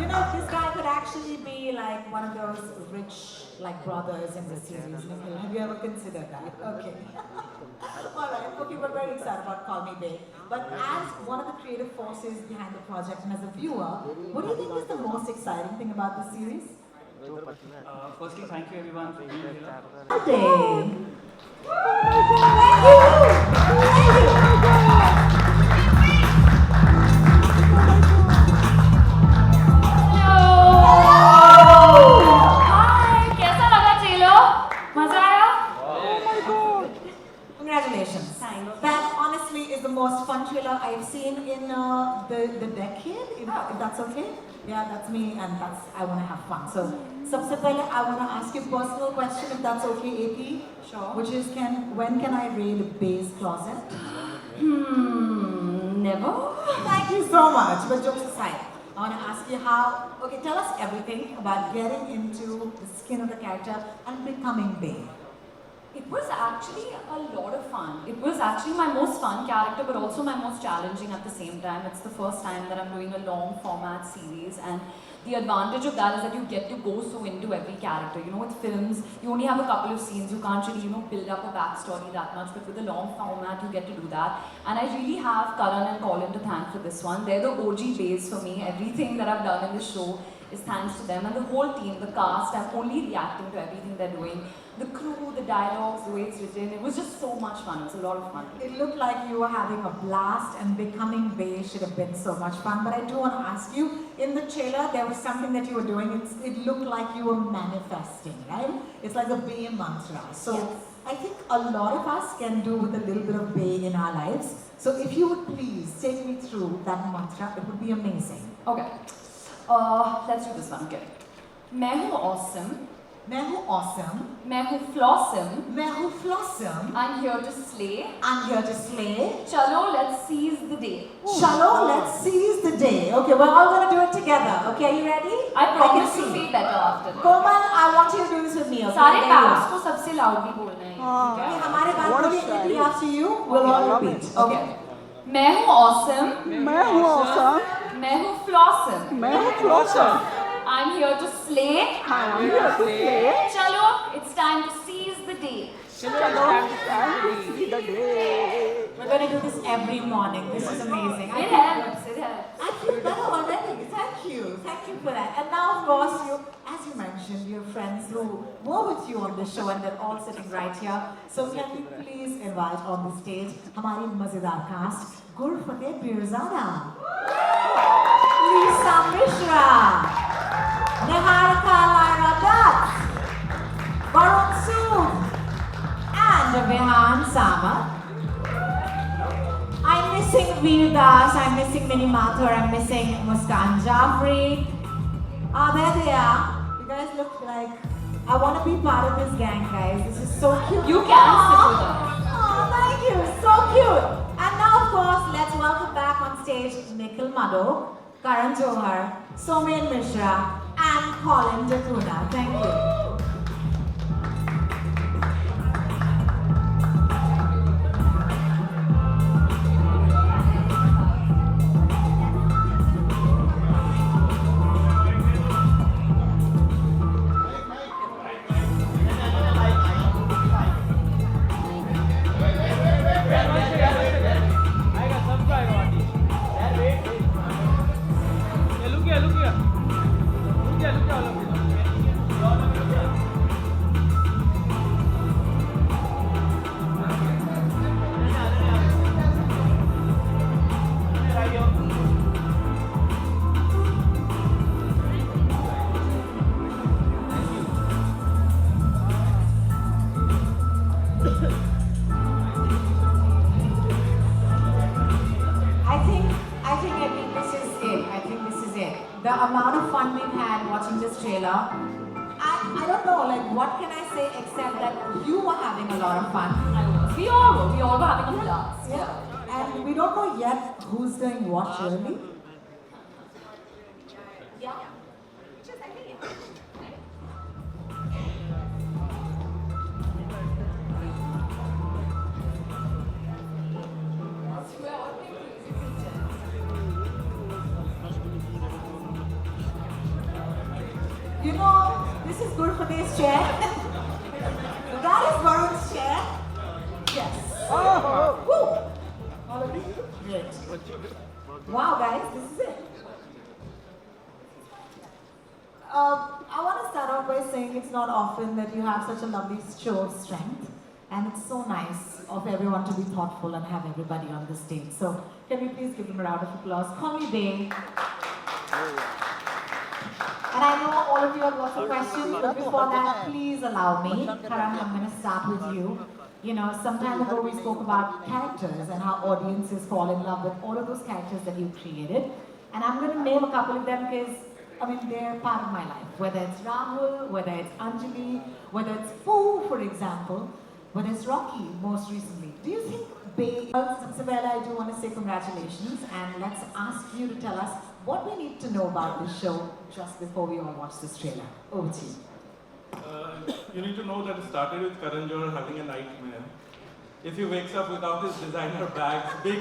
You know, this guy could actually be like one of those rich, like brothers in the series. Nikhil. Have you ever considered that? Okay. All right. Okay, we're very excited about Call Me Babe. But as one of the creative forces behind the project and as a viewer, what do you think is the most exciting thing about the series? Firstly, thank you everyone for being here. Day. Thank you. Thank you. हाय कैसा लगा चेलो मजा आया Congratulations. Thank you. That honestly is the most fun trailer I've seen in the decade, if that's okay. Yeah, that's me and I want to have fun. So, सबसे पहले I want to ask you a personal question if that's okay, AP. Sure. Which is, when can I raid Bay's closet? never Thank you so much. But jokes aside, I want to ask you okay, tell us everything about getting into the skin of the character and becoming Bay. It was actually a lot of fun. It was actually my most fun character, but also my most challenging at the same time. It's the first time that I'm doing a long format series, and the advantage of that is that you get to go so into every character. You know, with films, you only have a couple of scenes. You can't really, build up a backstory that much. But with the long format, you get to do that. And I really have Karan and Colin to thank for this one. They're the OG base for me. Everything that I've done in this show is thanks to them. And the whole team, the cast, I'm only reacting to everything they're doing. The crew, the dialogues, the way it's written, it was just so much fun. It was a lot of fun. It looked like you were having a blast, and becoming Bay should have been so much fun. But I do want to ask you, in the trailer, there was something that you were doing. It looked like you were manifesting, right? It's like a Bay mantra. So Yes. I think a lot of us can do with a little bit of Bay in our lives. So if you would please take me through that mantra, it would be amazing. Okay. Let's do this one. Okay. मैं हूँ awesome. मैं हूँ awesome. मैं हूँ flawsome. मैं हूँ flawsome. I'm here to slay. I'm here to slay. Chalo, let's seize the day. Chalo, let's seize the day. Okay, we're all going to do it together. Okay, are you ready? I promise can you'll see. be better after this. Komal, I want you to do this with me. Okay? सारे There you parents are. को सबसे loudly बोलना है. Okay, ठीक है? हमारे बाद What a बोलिए, style. repeat after you. We'll all repeat. Okay. मैं हूँ awesome. मैं हूँ awesome. मैं हूँ flawsome. मैं हूँ flawsome. I'm here to slay. I'm here to slay. Chalo, it's time to seize the day. Chalo, time to see the day. We're going to do this every morning. This is amazing. It helps. It helps. I feel better already. Thank you. Thank you for that. And now, of course, as you mentioned, you have friends who were with you on the show and they're all sitting right here. So can we please invite on the stage हमारी मजेदार cast, Gur Fateh Pirzada, Lisa Mishra, Niharika Lyra Dutt, Varun Sood, and Vihan Sama. I'm missing Veer Das, I'm missing Mini Mathur, I'm missing Muskan Jafri. There they are. You guys look like I want to be part of this gang, guys. This is so cute. You can sit with us. Oh, thank you. So cute. And now, of course, let's welcome back on stage Nikhil Madho, Karan Johar, Somen Mishra, and Colin Dakuna. Thank you. The amount of fun we've had watching this trailer, I don't know, like what can I say except that you were having a lot of fun. We all were having a blast. Yeah. And we don't know yet who's doing what really. Yeah. You know, this is good for this chair. That is Varun's chair. Yes. Oh, Woo! All of you? Great. Wow, guys, this is it. I want to start off by saying it's not often that you have such a lovely show of strength, and it's so nice of everyone to be thoughtful and have everybody on the stage. So, can we please give them a round of applause? Call me Bae. And I know all of you have lots of questions, but before that, please allow me, Karan, I'm going to start with you. You know, some time ago we spoke about characters and how audiences fall in love with all of those characters that you created. And I'm going to name a couple of them because, I mean, they're part of my life. Whether it's Rahul, whether it's Anjali, whether it's Pooh, for example, whether it's Rocky, most recently. Do you think Bae, Sabella, I do want to say congratulations, and let's ask you to tell us what we need to know about this show just before we all watch this trailer. Over to you. You need to know that it started with Karan Johar having a nightmare. If he wakes up without his designer bags, big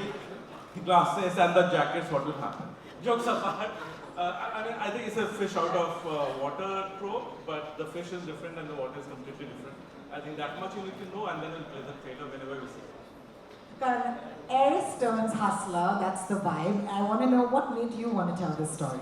glasses and the jackets, what will happen? Jokes apart, I think it's a fish out of water trope, but the fish is different and the water is completely different. I think that much you need to know, and then we'll play the trailer whenever we see it. Karan, Aries turns hustler, that's the vibe. I want to know what made you want to tell this story.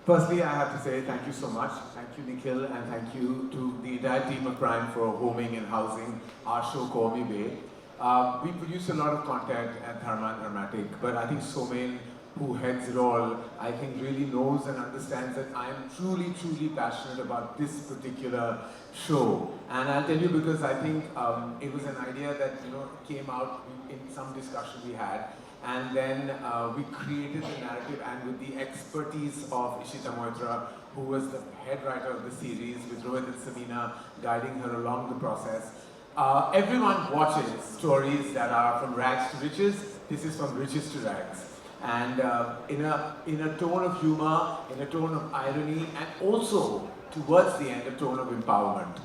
Firstly, I have to say thank you so much. Thank you, Nikhil, and thank you to the entire team of Prime for homing and housing our show, Call Me Bae. We produce a lot of content at Dharma and Dramatic, but I think Somen, who heads it all, I think really knows and understands that I am truly, truly passionate about this particular show. And I'll tell you because I think it was an idea that came out in some discussion we had. And then we created the narrative, and with the expertise of Ishita Moitra, who was the head writer of the series, with Rohit and Samina guiding her along the process. Everyone watches stories that are from rags to riches. This is from riches to rags. And in a tone of humor, in a tone of irony, and also towards the end, a tone of empowerment.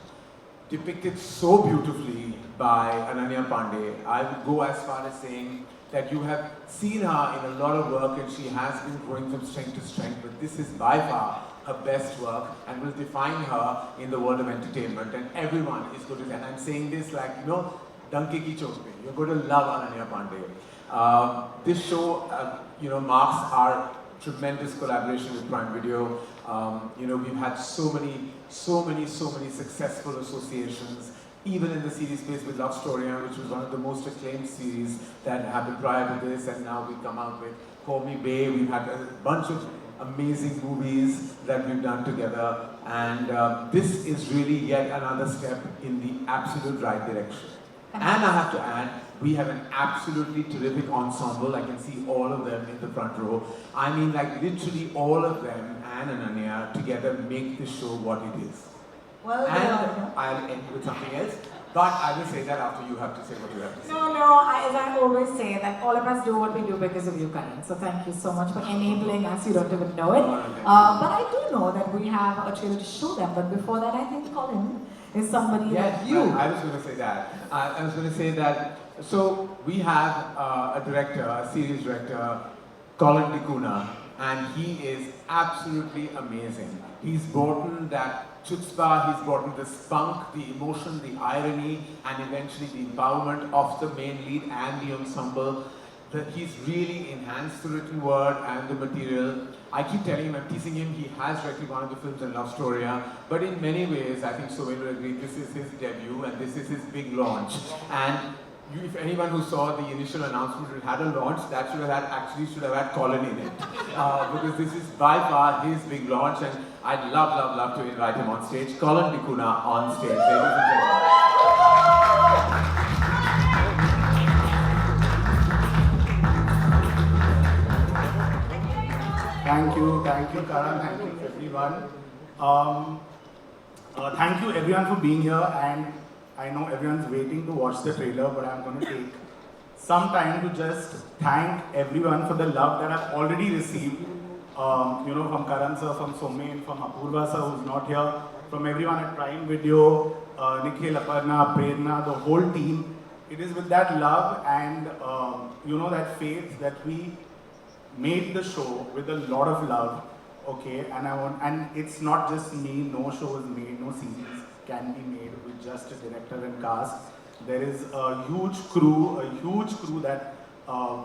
Depicted so beautifully by Ananya Pandey. I would go as far as saying that you have seen her in a lot of work and she has been growing from strength to strength, but this is by far her best work and will define her in the world of entertainment, and everyone is going to, and I'm saying this like, Danke ki chot pe. You're going to love Ananya Pandey. This show, marks our tremendous collaboration with Prime Video. We've had so many successful associations, even in the series space with Love Story, which was one of the most acclaimed series that happened prior to this, and now we come out with Call Me Bae. We've had a bunch of amazing movies that we've done together, and this is really yet another step in the absolute right direction. And I have to add, we have an absolutely terrific ensemble. I can see all of them in the front row. I mean, like literally all of them and Ananya together make this show what it is. Well, And I'll end with something else, but I will say that after you have to say what you have to say. No, as I always say, that all of us do what we do because of you, Karan. So thank you so much for enabling us. You don't even know it. But I do know that we have a trailer to show them. But before that, I think Colin is somebody Yes, like you. I was going to say that. I was going to say that. So we have a director, a series director, Colin D'Cunha, and he is absolutely amazing. He's brought in that chutzpah, he's brought in the spunk, the emotion, the irony, and eventually the empowerment of the main lead and the ensemble. He's really enhanced the written word and the material. I keep telling him, I'm teasing him, he has directed one of the films in Love Story, but in many ways, I think Somen will agree, this is his debut and this is his big launch. And if anyone who saw the initial announcement, it had a launch, that should have had Colin in it. Because this is by far his big launch, and I'd love to invite him on stage. Colin D'Cunha on stage, ladies and gentlemen. Thank you, Karan, thank you everyone. Thank you everyone for being here, and I know everyone's waiting to watch the trailer, but I'm going to take some time to just thank everyone for the love that I've already received. From Karan sir, from Somen, from Apurva sir who's not here, from everyone at Prime Video, Nikhil, Aparna, Prerna, the whole team. It is with that love and that faith that we made the show with a lot of love. okay, and it's not just me, no show is made, no series can be made with just a director and cast. There is a huge crew that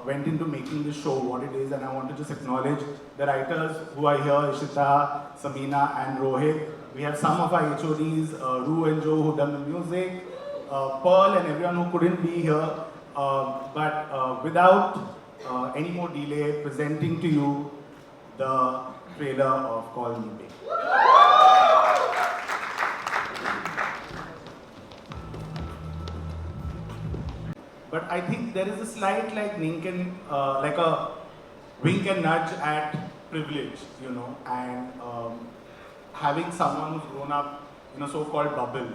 went into making the show what it is, and I want to just acknowledge the writers who are here, Ishita, Samina and Rohit. We have some of our HODs, Ru and Joe, who done the music, Pearl and everyone who couldn't be here. But without any more delay, presenting to you the trailer of Call Me Babe. But I think there is a slight like wink and nudge at privilege, you know, and having someone who's grown up in a so-called bubble.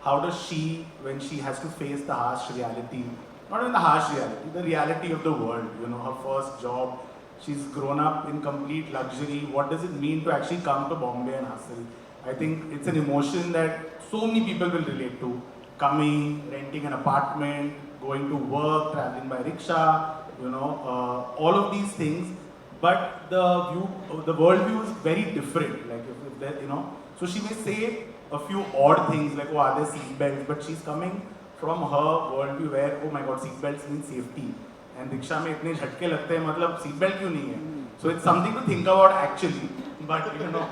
How does she, when she has to face the harsh reality, not even the harsh reality, the reality of the world, you know, her first job, she's grown up in complete luxury. What does it mean to actually come to Bombay and hustle? I think it's an emotion that so many people will relate to. Coming, renting an apartment, going to work, traveling by rickshaw, you know, all of these things. But the world view is very different. Like if there, you know, so she may say a few odd things like, oh, are there seat belts? But she's coming from her worldview where, oh my God, seat belts mean safety. And rickshaw में इतने झटके लगते हैं, मतलब seat belt क्यों नहीं है? So it's something to think about actually. But you know,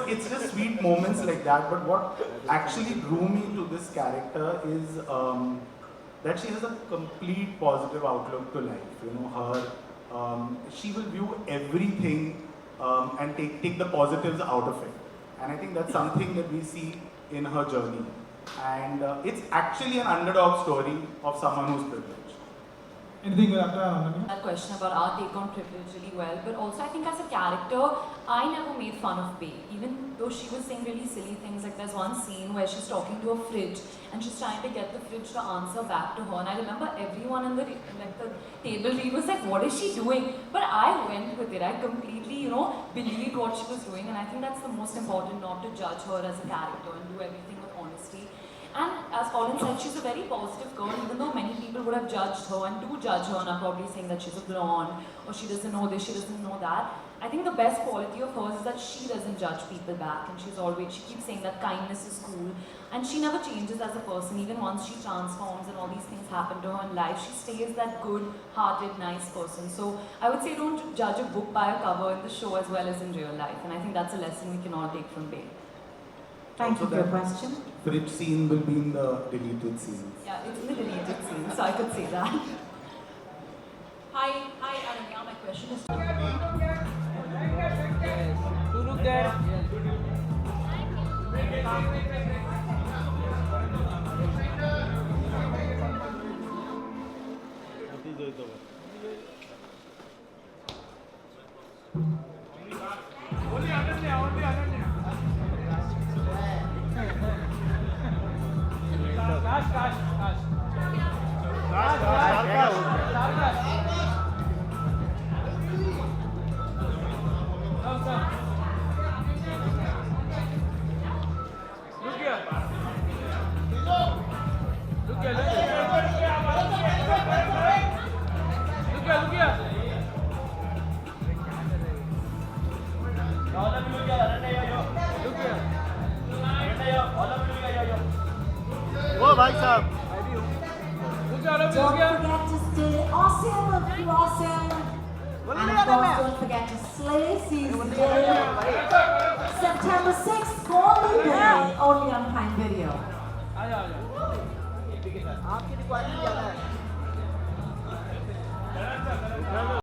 it's just sweet moments like that. But what actually drew me to this character is that she has a complete positive outlook to life. You know, she will view everything and take the positives out of it. And I think that's something that we see in her journey. And it's actually an underdog story of someone who's privileged. Anything you have to add, Ananya? That question about our take on privilege really well, but also I think as a character, I never made fun of Babe, even though she was saying really silly things. Like there's one scene where she's talking to a fridge and she's trying to get the fridge to answer back to her, and I remember everyone in the table read was like, what is she doing? But I went with it. I completely, you know, believed what she was doing, and I think that's the most important, not to judge her as a character and do everything with honesty. And as Colin said, she's a very positive girl, even though many people would have judged her and do judge her and are probably saying that she's a blonde or she doesn't know this, she doesn't know that. I think the best quality of hers is that she doesn't judge people back, and she keeps saying that kindness is cool, and she never changes as a person. Even once she transforms and all these things happen to her in life, she stays that good-hearted, nice person. So I would say don't judge a book by a cover in the show as well as in real life, and I think that's a lesson we can all take from Babe. Thank you for your question. Fridge scene will be in the deleted scenes. Yeah, it's in the deleted scene, so I could say that. Hi, Ananya. My question is Don't forget to stay awesome and be awesome. And of course, don't forget to slay season September 6th, Call Me Babe, only on Prime Video. आपकी requirement क्या है?